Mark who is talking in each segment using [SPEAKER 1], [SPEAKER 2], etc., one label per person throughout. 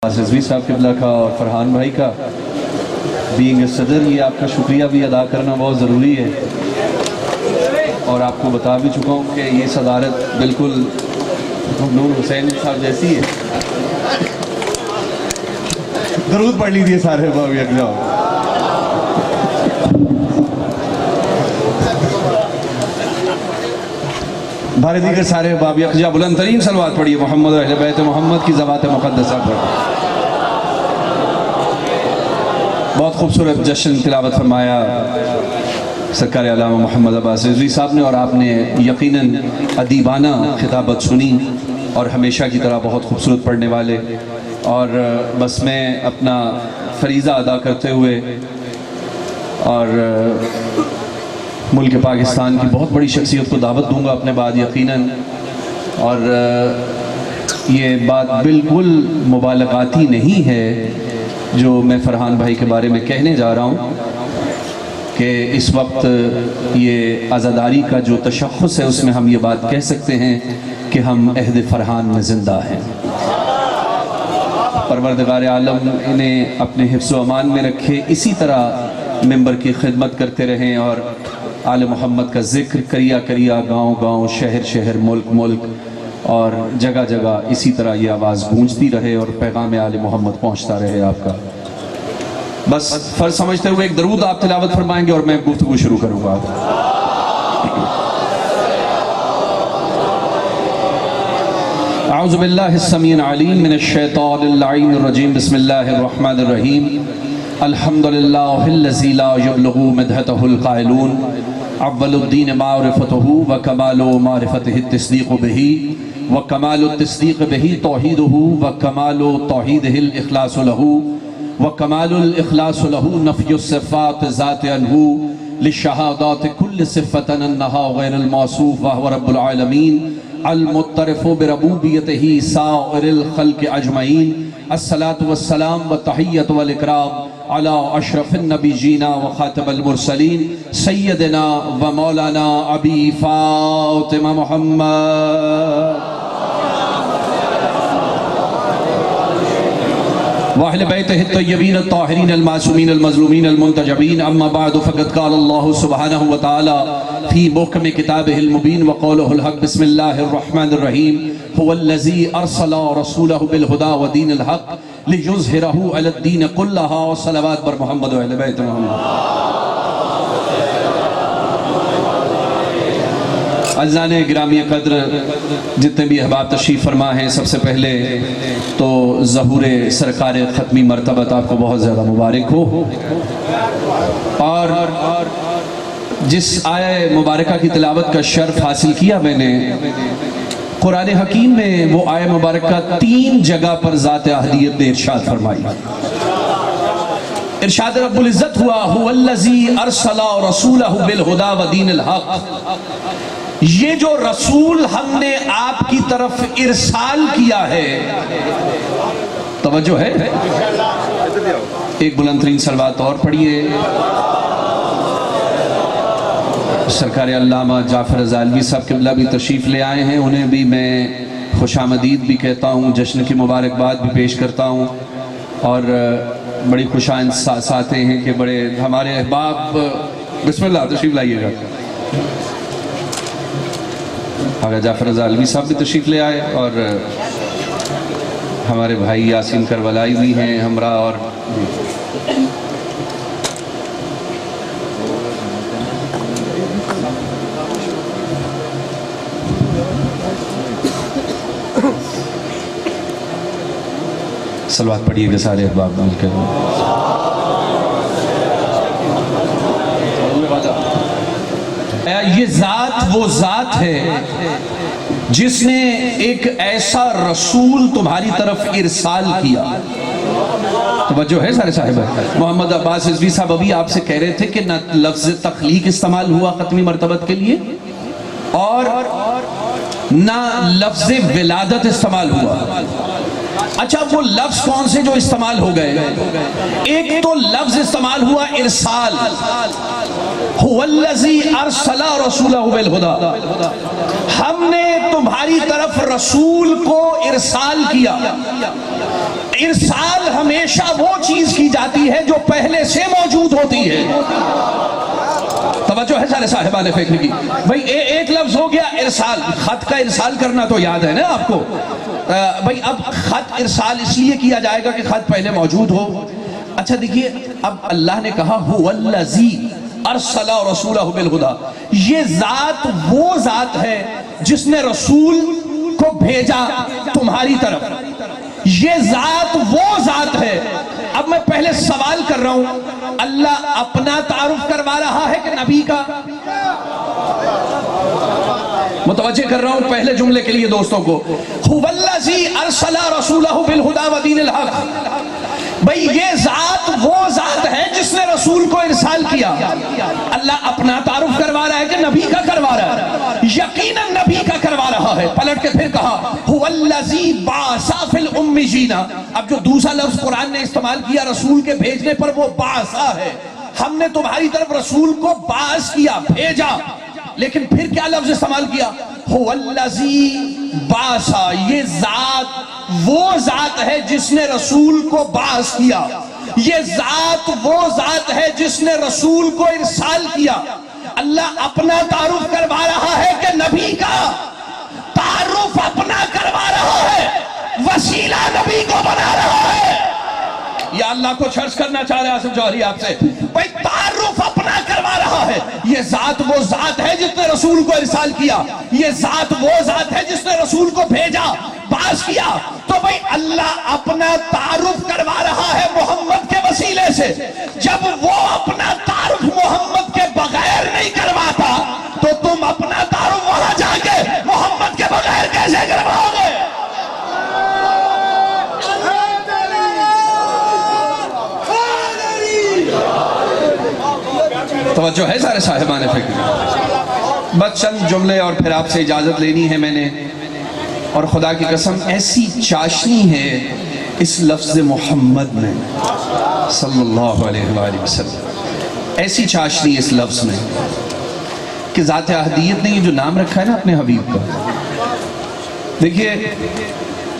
[SPEAKER 1] رضوی صاحب قبلہ کا اور فرحان بھائی کا بینگ صدر، یہ آپ کا شکریہ بھی ادا کرنا بہت ضروری ہے، اور آپ کو بتا بھی چکا ہوں کہ یہ صدارت بالکل نور حسین صاحب جیسی ہے۔ درود پڑھ لیجیے سارے باب یک جاؤ۔ بھارت دیگر سارے باب یک جا بلند ترین صلوات پڑھیے محمد اور اہل بیت محمد کی ذوات مقدسہ پر۔ بہت خوبصورت جشن تلاوت فرمایا سرکار علامہ محمد عباس رضوی صاحب نے، اور آپ نے یقیناً ادیبانہ خطابت سنی اور ہمیشہ کی طرح بہت خوبصورت پڑھنے والے، اور بس میں اپنا فریضہ ادا کرتے ہوئے اور ملک پاکستان کی بہت بڑی شخصیت کو دعوت دوں گا اپنے بعد یقیناً، اور یہ بات بالکل مبالغاتی نہیں ہے جو میں فرحان بھائی کے بارے میں کہنے جا رہا ہوں کہ اس وقت یہ عزاداری کا جو تشخص ہے اس میں ہم یہ بات کہہ سکتے ہیں کہ ہم عہد فرحان میں زندہ ہیں۔ پروردگار عالم انہیں اپنے حفظ و امان میں رکھے، اسی طرح ممبر کی خدمت کرتے رہیں اور آل محمد کا ذکر کریا کریا، گاؤں گاؤں، شہر شہر، ملک ملک اور جگہ جگہ اسی طرح یہ آواز گونجتی رہے اور پیغام آل محمد پہنچتا رہے آپ کا۔ بس فرض سمجھتے ہوئے ایک درود آپ تلاوت فرمائیں گے اور میں گفتگو شروع کروں گا۔ اعوذ باللہ السمیع العلیم من الشیطان اللعین الرجیم، بسم اللہ الرحمن الرحیم۔ الحمدللہ الذی لا یبلغ مدحتہ القائلون، اول الدین معرفتہ وکمال معرفتہ التصدیق بہ، وکمال التصدیق بہ توحیدہ، وکمال توحیدہ الاخلاص لہ، وکمال الاخلاص لہ نفی الصفات ذات عنہ، للشہادات کل صفت انہا غیر الموصوف وہو رب العالمین، المترف بربوبیتہ سائر الخلق اجمعین۔ الصلاة والسلام والتحیت والاکرام علی اشرف النبیین وخاتم المرسلین سیدنا و مولانا ابی فاطمہ محمد وأهل بيته الطيبين الطاهرين المعصومين المظلومين المنتجبين، أما بعد فقد قال الله سبحانه وتعالى في محكم كتابه المبين وقوله الحق، بسم الله الرحمن الرحيم، هو الذي أرسل رسوله بالهدى ودين الحق ليظهره على الدين كله، والصلوات بر محمد وأهل بيت محمد۔ عزیزان گرامی قدر، جتنے بھی احباب تشریف فرما ہیں، سب سے پہلے تو ظہور سرکار ختمی مرتبت آپ کو بہت زیادہ مبارک ہو، اور جس آیہ مبارکہ کی تلاوت کا شرف حاصل کیا میں نے، قرآن حکیم میں وہ آیہ مبارکہ 3 جگہ پر ذات احدیت نے ارشاد فرمائی۔ ارشاد رب العزت ہوا هو الذی ارسل رسولہ بالہدی ودین الحق، یہ جو رسول ہم نے آپ کی طرف ارسال کیا ہے، توجہ ہے، ایک بلند ترین صلوات اور پڑھیے۔ سرکار علامہ جعفر الزالوی صاحب قبلہ بھی تشریف لے آئے ہیں، انہیں بھی میں خوش آمدید بھی کہتا ہوں، جشن کی مبارکباد بھی پیش کرتا ہوں، اور بڑی خوش آئند ساتھیں ہیں کہ بڑے ہمارے احباب، بسم اللہ تشریف لائیے گا۔ آقا جعفر الزالوی صاحب بھی تشریف لے آئے، اور ہمارے بھائی یاسین کربلائی بھی ہیں ہمراہ، اور صلوات پڑھیے گا سارے احباب مل کر۔ یہ ذات وہ ذات ہے جس نے ایک ایسا رسول تمہاری طرف ارسال کیا۔ توجہ ہے سارے صاحب؟ محمد عباس رضوی صاحب ابھی آپ سے کہہ رہے تھے کہ نہ لفظ تخلیق استعمال ہوا ختمی مرتبت کے لیے، اور نہ لفظ ولادت استعمال ہوا۔ اچھا، وہ لفظ کون سے جو استعمال ہو گئے؟ ایک تو لفظ استعمال ہوا ارسال، هو الذی ارسل رسولہ بالہدی، ہم نے تمہاری طرف رسول کو ارسال کیا۔ ارسال ہمیشہ وہ چیز کی جاتی ہے جو پہلے سے موجود ہوتی ہے. توجہ ہے سارے صاحبان فکر کی. بھئی ایک لفظ ہو گیا ارسال. خط کا ارسال کرنا تو یاد ہے نا آپ کو. بھئی اب خط ارسال اس لیے کیا جائے گا کہ خط پہلے موجود ہو. اچھا دیکھیے اب اللہ نے کہا هو الذی ارسل رسولہ بالہدی. یہ ذات وہ ذات ہے جس نے رسول کو بھیجا تمہاری طرف. یہ ذات وہ ذات ہے. اب میں پہلے سوال کر رہا ہوں, اللہ اپنا تعارف کروا رہا ہے کہ نبی کا؟ متوجہ کر رہا ہوں پہلے جملے کے لیے دوستوں کو. هو الذی ارسل رسولہ بالہدی ودین الحق. بھئی یہ ذات وہ ذات ہے جس نے رسول کو ارسال کیا. اللہ اپنا تعارف کروا رہا ہے کہ نبی کا کروا رہا ہے؟ یقیناً نبی کا کروا رہا ہے. پلٹ کے پھر کہا هو الذی بعث فی الامیین. اب جو دوسرا لفظ قرآن نے استعمال کیا رسول کے بھیجنے پر وہ بعثا ہے. ہم نے تمہاری طرف رسول کو بعث کیا, بھیجا. لیکن پھر کیا لفظ استعمال کیا؟ هو الذی بعث. یہ ذات وہ ذات ہے جس نے رسول کو بعث کیا. یہ ذات وہ ذات ہے جس نے رسول کو ارسال کیا. اللہ اپنا تعارف کروا رہا ہے کہ نبی کا؟ تعارف اپنا کروا رہا ہے, وسیلہ نبی کو بنا رہا ہے. یا اللہ کو چھرس کرنا چاہ رہے ہیں آصف جوہری آپ سے. بھئی تعارف اپنا کروا رہا ہے. یہ ذات وہ ذات ہے جس نے رسول کو ارسال کیا. یہ ذات وہ ذات ہے جس نے رسول کو بھیجا, باعث کیا. تو بھئی اللہ اپنا تعارف کروا رہا ہے محمد کے وسیلے سے. جب وہ اپنا تعارف محمد کے بغیر نہیں کرواتا تو تم اپنا تعارف وہاں جا کے محمد کے بغیر کیسے کرواؤ گے؟ توجہ ہے سارے صاحبان فکر. بس چند جملے اور پھر آپ سے اجازت لینی ہے میں نے. اور خدا کی قسم ایسی چاشنی ہے اس لفظ محمد میں صلی اللہ علیہ وآلہ وسلم, ایسی چاشنی اس لفظ میں کہ ذات احدیت نے یہ جو نام رکھا ہے نا اپنے حبیب کا. دیکھیے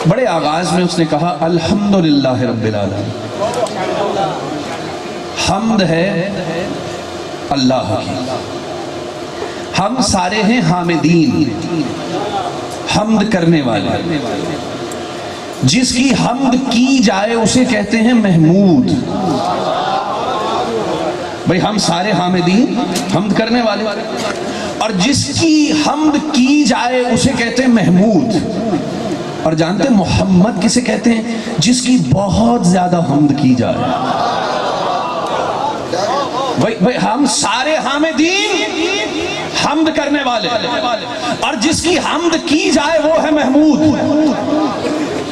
[SPEAKER 1] بڑے آغاز میں اس نے کہا الحمدللہ رب العالمین. حمد ہے اللہ کی. ہم سارے ہیں حامدین, حمد کرنے والے. جس کی حمد کی جائے اسے کہتے ہیں محمود. بھئی ہم سارے حامدین, حمد کرنے والے, اور جس کی حمد کی جائے اسے کہتے ہیں محمود. اور جانتے ہیں محمد کسے کہتے ہیں؟ جس کی بہت زیادہ حمد کی جائے. بھئی ہم سارے حامدین, حمد کرنے والے, اور جس کی حمد کی جائے وہ ہے محمود.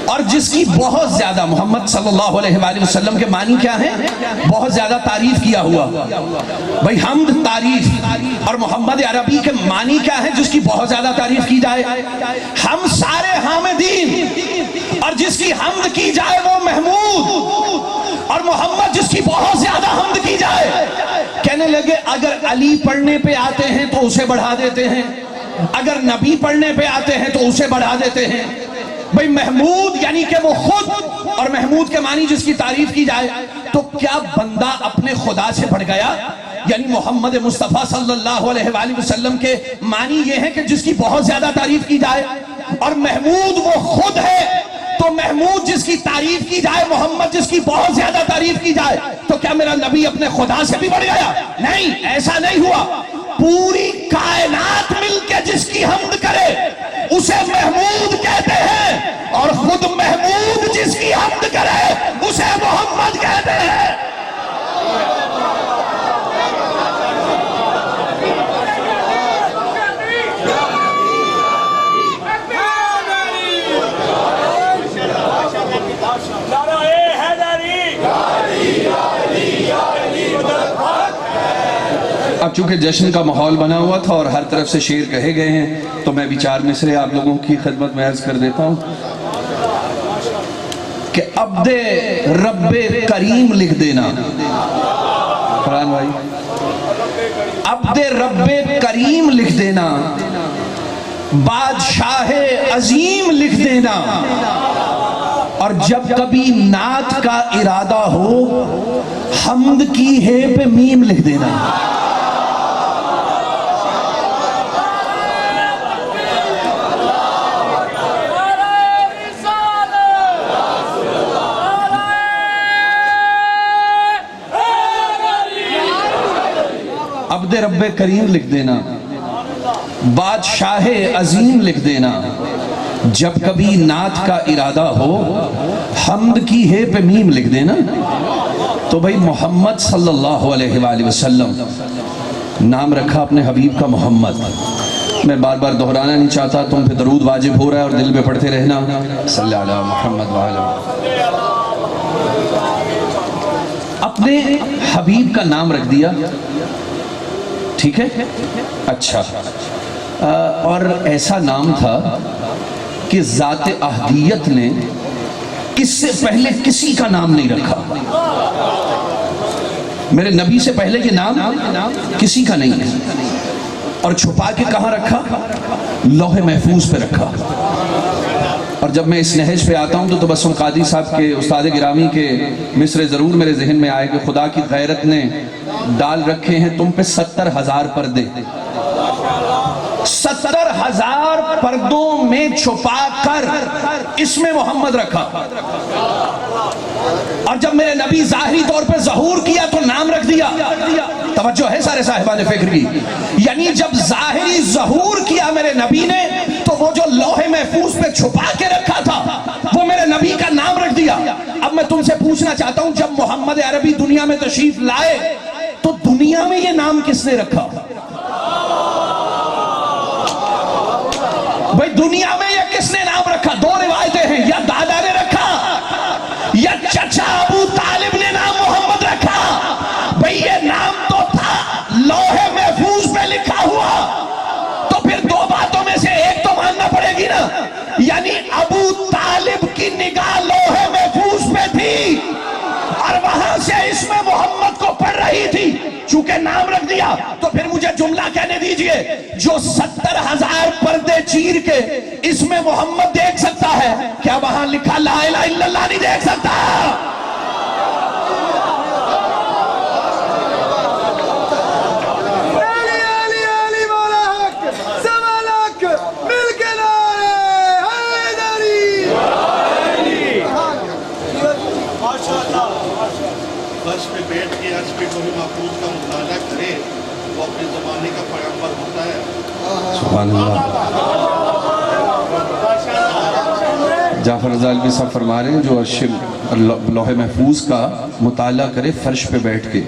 [SPEAKER 1] اور جس کی بہت زیادہ, محمد صلی اللہ علیہ وآلہ وسلم کے معنی کیا ہیں؟ بہت زیادہ تعریف کیا ہوا. بھئی حمد تعریف, اور محمد عربی کے معنی کیا ہے جس کی بہت زیادہ تعریف کی جائے؟ ہم سارے حامدین, اور جس کی حمد کی جائے وہ محمود. اور محمد جس کی بہت زیادہ حمد کی جائے. کہنے لگے اگر علی پڑھنے پہ آتے ہیں تو اسے بڑھا دیتے ہیں, اگر نبی پڑھنے پہ آتے ہیں تو اسے بڑھا دیتے ہیں. بھئی محمود یعنی کہ وہ خود, اور محمود کے معنی جس کی تعریف کی جائے. تو کیا بندہ اپنے خدا سے بڑھ گیا؟ یعنی محمد مصطفیٰ صلی اللہ علیہ وآلہ وسلم کے معنی یہ ہے کہ جس کی بہت زیادہ تعریف کی جائے, اور محمود وہ خود ہے. تو محمود جس کی تعریف کی جائے, محمد جس کی بہت زیادہ تعریف کی جائے, تو کیا میرا نبی اپنے خدا سے بھی بڑھ گیا؟ نہیں, ایسا نہیں ہوا. پوری کائنات مل کے جس کی حمد کرے اسے محمود کہتے ہیں, اور خود محمود جس کی حمد کرے اسے محمد کہتے ہیں. اب چونکہ جشن کا ماحول بنا ہوا تھا اور ہر طرف سے شعر کہے گئے ہیں تو میں بھی 4 مصرے آپ لوگوں کی خدمت میں عرض کر دیتا ہوں کہ عبد رب کریم لکھ دینا. قرآن بھائی, عبد رب کریم لکھ دینا, بادشاہ عظیم لکھ دینا, اور جب کبھی نعت کا ارادہ ہو حمد کی ہے پہ میم لکھ دینا. عبد رب کریم لکھ دینا, بادشاہ عظیم لکھ دینا. جب کبھی نعت کا ارادہ ہو حمد کی ہے پہ میم لکھ دینا. تو بھئی محمد صلی اللہ علیہ وآلہ وسلم نام رکھا اپنے حبیب کا محمد. میں بار بار دہرانا نہیں چاہتا, تم پہ درود واجب ہو رہا ہے اور دل میں پڑھتے رہنا. صلی اللہ علیہ محمد وآلہ. اپنے حبیب کا نام رکھ دیا, ٹھیک ہے, اچھا. اور ایسا نام تھا کہ ذات احدیت نے اس سے پہلے کسی کا نام نہیں رکھا. میرے نبی سے پہلے یہ نام کسی کا نہیں ہے. اور چھپا کے کہاں رکھا؟ لوح محفوظ پہ رکھا. اور جب میں اس نہج پہ آتا ہوں تو تبسم قادری صاحب کے استاد گرامی کے مصرع ضرور میرے ذہن میں آئے کہ خدا کی غیرت نے ڈال رکھے ہیں تم پہ 70,000 پردے. 70,000 پردوں میں چھپا کر اسم محمد رکھا. اور جب میرے نبی ظاہری طور پہ ظہور کیا تو نام رکھ دیا. توجہ ہے سارے صاحبان فکر کی. یعنی جب ظاہری ظہور کیا میرے نبی نے تو وہ جو لوح محفوظ پہ چھپا کے رکھا تھا وہ میرے نبی کا نام رکھ دیا. اب میں تم سے پوچھنا چاہتا ہوں, جب محمد عربی دنیا میں تشریف لائے تو دنیا میں یہ نام کس نے رکھا؟ بھئی دنیا میں یہ کس نے نام رکھا؟ دو روایتیں ہیں, یا دادا نے رکھا یا چچا ابو طالب نے نام محمد رکھا. بھئی یہ نام تو تھا لوح محفوظ پہ لکھا ہوا, تو پھر دو باتوں میں سے ایک تو ماننا پڑے گی نا. یعنی ابو طالب کی نگاہ لوح محفوظ پہ تھی اور وہاں سے اسم محمد کو پڑھ رہی تھی. چونکہ نام رکھ دیا تو پھر مجھے جملہ کہنے دیجئے, جو 70,000 پردے چیر کے اسم محمد دیکھ سکتا ہے, کیا وہاں لکھا لا الہ الا اللہ نہیں دیکھ سکتا؟
[SPEAKER 2] فرش پہ بیٹھ کے عرش پہ کوئی محفوظ کا مطالعہ کرے وہ اپنے زمانے کا پیغمبر ہوتا ہے.
[SPEAKER 1] سبحان اللہ. جعفر رضالوی صاحب فرما رہے ہیں جو عرش لوح محفوظ کا مطالعہ کرے فرش پہ بیٹھ کے,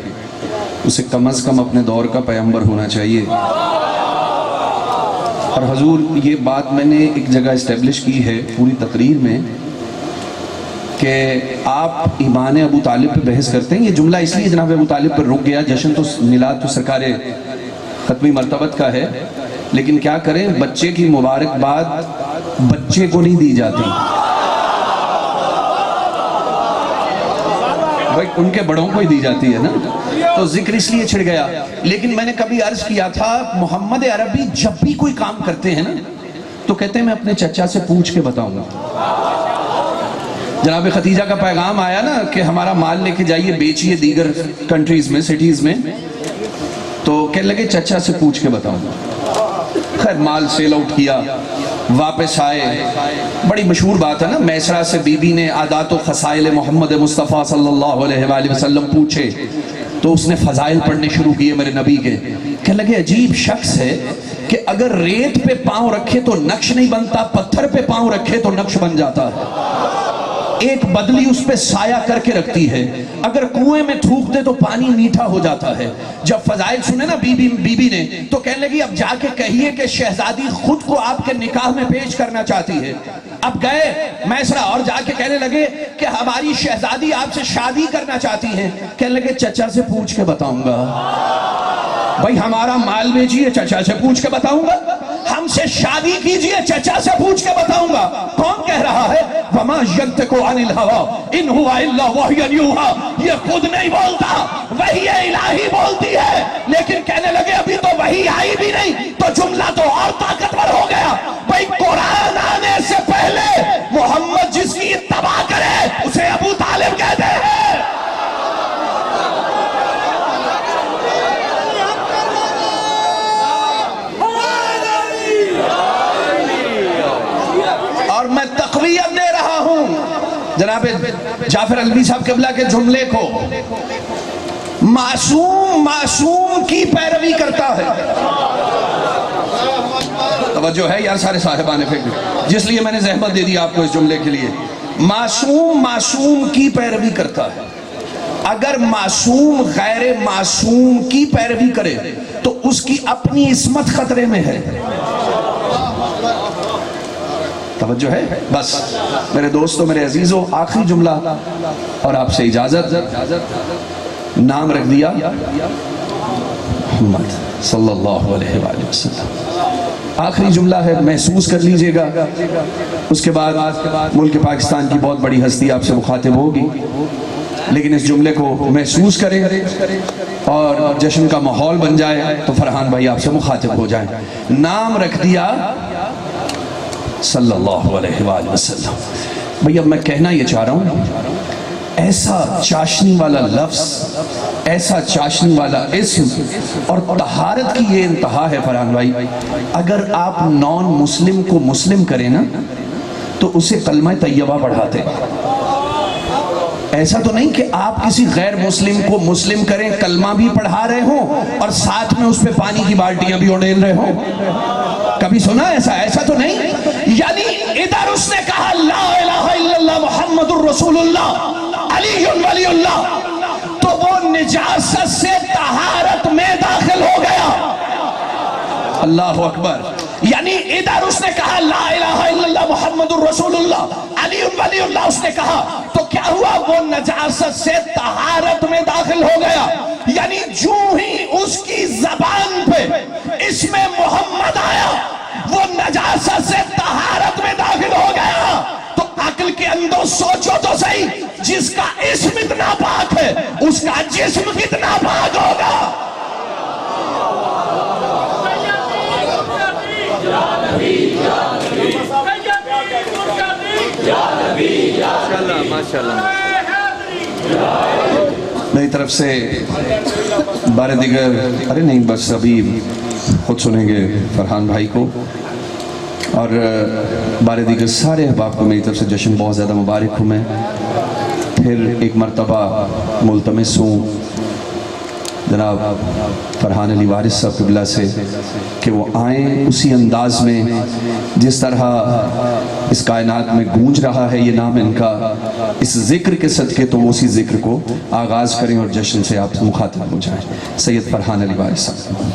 [SPEAKER 1] اسے کم از کم اپنے دور کا پیغمبر ہونا چاہیے. اور حضور یہ بات میں نے ایک جگہ اسٹیبلش کی ہے پوری تقریر میں کہ آپ ایمان ابو طالب پہ بحث کرتے ہیں. یہ جملہ اس لیے جناب ابو طالب پر رک گیا, جشن تو میلاد تو سرکار ختمی مرتبت کا ہے, لیکن کیا کریں بچے کی مبارکباد بچے کو نہیں دی جاتی, بھائی ان کے بڑوں کو ہی دی جاتی ہے نا, تو ذکر اس لیے چھڑ گیا. لیکن میں نے کبھی عرض کیا تھا محمد عربی جب بھی کوئی کام کرتے ہیں نا تو کہتے ہیں میں اپنے چچا سے پوچھ کے بتاؤں گا. جناب خدیجہ کا پیغام آیا نا کہ ہمارا مال لے کے جائیے بیچیے دیگر کنٹریز میں سٹیز میں, تو کہنے لگے چچا سے پوچھ کے بتاؤں گا. خیر مال سیل آؤٹ کیا, واپس آئے. بڑی مشہور بات ہے نا, میسرہ سے بی بی نے عادات و خصائل محمد مصطفیٰ صلی اللہ علیہ وآلہ وسلم پوچھے تو اس نے فضائل پڑھنے شروع کیے میرے نبی کے. کہنے لگے عجیب شخص ہے کہ اگر ریت پہ پاؤں رکھے تو نقش نہیں بنتا, پتھر پہ پاؤں رکھے تو نقش بن جاتا ہے. ایک بدلی اس پہ سایہ کر کے رکھتی ہے, اگر کنویں میں تھوک دے تو پانی میٹھا ہو جاتا ہے. جب فضائل سنے نا بی بی نے تو کہنے لگی اب جا کے کہیے کہ شہزادی خود کو آپ کے نکاح میں پیش کرنا چاہتی ہے. اب گئے میسرہ اور جا کے کہنے لگے کہ ہماری شہزادی آپ سے شادی کرنا چاہتی ہیں. کہنے لگے چچا سے پوچھ کے بتاؤں گا. بھائی ہمارا مال بیچیے, چچا سے پوچھ کے بتاؤں گا. ہم سے شادی کیجئے، چچا سے پوچھ کے بتاؤں گا۔ کون کہہ رہا ہے؟ وما ينطق عن الهوى ان هو الا وحی یوحی، یہ خود نہیں بولتا، وحی الہی بولتی ہے۔ لیکن کہنے لگے ابھی تو وحی آئی بھی نہیں، تو جملہ تو اور طاقتور ہو گیا۔ بھئی قرآن آنے سے پہلے محمد جس کی اتباع کرے اسے ابو طالب کہتے ہیں۔ اور میں تقویت دے رہا ہوں جناب جعفر الوی صاحب قبلہ کے جملے کو، معصوم کی پیروی کرتا ہے۔ توجہ ہے یار سارے صاحبان فکر، جس لیے میں نے زحمت دے دی آپ کو اس جملے کے لیے۔ معصوم کی پیروی کرتا ہے۔ اگر معصوم غیر معصوم کی پیروی کرے تو اس کی اپنی عصمت خطرے میں ہے۔ توجہ ہے؟ بس میرے دوستو، میرے عزیزو، آخری جملہ اور آپ سے اجازت۔ نام رکھ دیا محمد صلی اللہ علیہ وآلہ وسلم۔ آخری جملہ ہے، محسوس کر لیجئے گا، اس کے بعد ملک پاکستان کی بہت بڑی ہستی آپ سے مخاطب ہوگی، لیکن اس جملے کو محسوس کریں اور جشن کا ماحول بن جائے تو فرحان بھائی آپ سے مخاطب ہو جائیں۔ نام رکھ دیا صلی اللہ علیہ وآلہ وسلم۔ بھئی اب میں کہنا یہ چاہ رہا ہوں، ایسا چاشنی والا لفظ، ایسا چاشنی والا اسم اور طہارت کی یہ انتہا ہے فرحان بھائی۔ اگر آپ نان مسلم کو مسلم کریں نا تو اسے کلمہ طیبہ پڑھاتے۔ ایسا تو نہیں کہ آپ کسی غیر مسلم کو مسلم کریں، کلمہ بھی پڑھا رہے ہوں اور ساتھ میں اس پہ پانی کی بالٹیاں بھی اڑیل رہے ہوں۔ کبھی سنا ایسا؟ ایسا تو نہیں۔ یعنی ادھر اس نے کہا لا الہ الا اللہ محمد الرسول اللہ علی ولی اللہ، تو وہ نجاست سے طہارت میں داخل ہو گیا۔ اللہ اکبر۔ یعنی ادھر اس نے کہا لا الہ الا اللہ محمد الرسول اللہ علی ولی اللہ، اس نے کہا تو کیا ہوا؟ وہ نجاست سے طہارت میں داخل ہو گیا۔ یعنی جو ہی اس کی زبان پہ اسم محمد آیا وہ نجاست سے طہارت میں داخل ہو گیا۔ تو عقل کے اندر سوچو تو صحیح، جس کا اسم اتنا پاک ہے اس کا جسم کتنا پاک ہوگا۔ میری طرف سے بارے دیگر، ارے نہیں بس ابھی خود سنیں گے فرحان بھائی کو، اور بارے دیگر سارے احباب کو میری طرف سے جشن بہت زیادہ مبارک ہوں۔ میں پھر ایک مرتبہ ملتمس ہوں جناب فرحان علی وارث صاحب قبلہ سے کہ وہ آئیں اسی انداز میں جس طرح اس کائنات میں گونج رہا ہے یہ نام ان کا، اس ذکر کے صدقے تو وہ اسی ذکر کو آغاز کریں اور جشن سے آپ مخاطب ہو جائیں۔ سید فرحان علی وارث صاحب۔